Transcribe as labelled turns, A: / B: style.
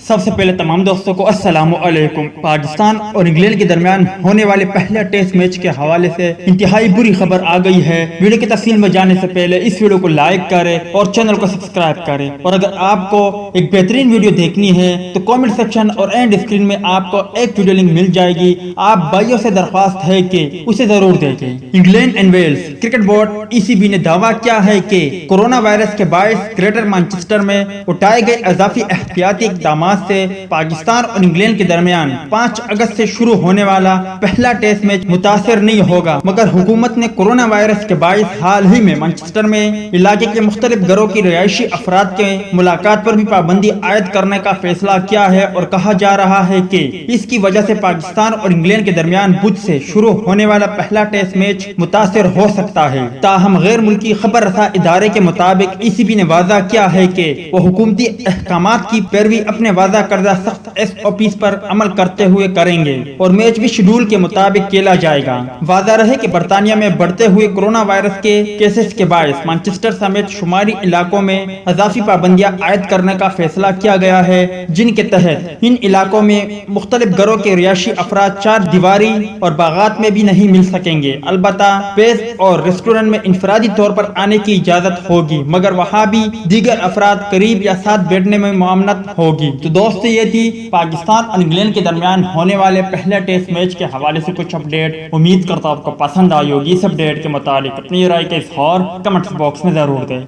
A: سب سے پہلے تمام دوستوں کو السلام علیکم۔ پاکستان اور انگلینڈ کے درمیان ہونے والے پہلے ٹیسٹ میچ کے حوالے سے انتہائی بری خبر آ گئی ہے۔ ویڈیو کی تفصیل میں جانے سے پہلے اس ویڈیو کو لائک کریں اور چینل کو سبسکرائب کریں، اور اگر آپ کو ایک بہترین ویڈیو دیکھنی ہے تو کامنٹ سیکشن اور اینڈ اسکرین میں آپ کو ایک ویڈیو لنک مل جائے گی۔ آپ بھائیوں سے درخواست ہے کہ اسے ضرور دیکھیں۔ England and Wales cricket board ECB نے دعویٰ کیا ہے کہ کورونا وائرس کے باعث گریٹر مانچسٹر میں اٹھائے گئے اضافی احتیاطی اقدامات سے پاکستان اور انگلینڈ کے درمیان 5 اگست سے شروع ہونے والا پہلا ٹیسٹ میچ متاثر نہیں ہوگا، مگر حکومت نے کورونا وائرس کے باعث حال ہی میں مانچسٹر میں علاقے کے مختلف گھروں کی رہائشی افراد کے ملاقات پر بھی پابندی عائد کرنے کا فیصلہ کیا ہے، اور کہا جا رہا ہے کہ اس کی وجہ سے پاکستان اور انگلینڈ کے درمیان بدھ سے شروع ہونے والا پہلا ٹیسٹ میچ متاثر ہو سکتا ہے۔ تاہم غیر ملکی خبر رساں ادارے کے مطابق ECB نے واضح کیا ہے کہ وہ حکومتی احکامات کی پیروی اپنے وعدہ کردہ سخت SOPs پر عمل کرتے ہوئے کریں گے، اور میچ بھی شیڈول کے مطابق کھیلا جائے گا۔ واضح رہے کہ برطانیہ میں بڑھتے ہوئے کورونا وائرس کے کیسز کے باعث مانچسٹر سمیت شمالی علاقوں میں اضافی پابندیاں عائد کرنے کا فیصلہ کیا گیا ہے، جن کے تحت ان علاقوں میں مختلف گھروں کے رہائشی افراد 4 دیواری اور باغات میں بھی نہیں مل سکیں گے۔ البتہ پیز اور ریسٹورنٹ میں انفرادی طور پر آنے کی اجازت ہوگی، مگر وہاں بھی دیگر افراد قریب یا ساتھ بیٹھنے میں ممانعت ہوگی۔ تو دوست یہ تھی پاکستان اور انگلینڈ کے درمیان ہونے والے پہلے ٹیسٹ میچ کے حوالے سے کچھ اپڈیٹ۔ امید کرتا ہوں آپ کو پسند آئی ہوگی۔ اس اپڈیٹ کے متعلق اپنی رائے کا اظہار کمنٹس باکس میں ضرور دیں۔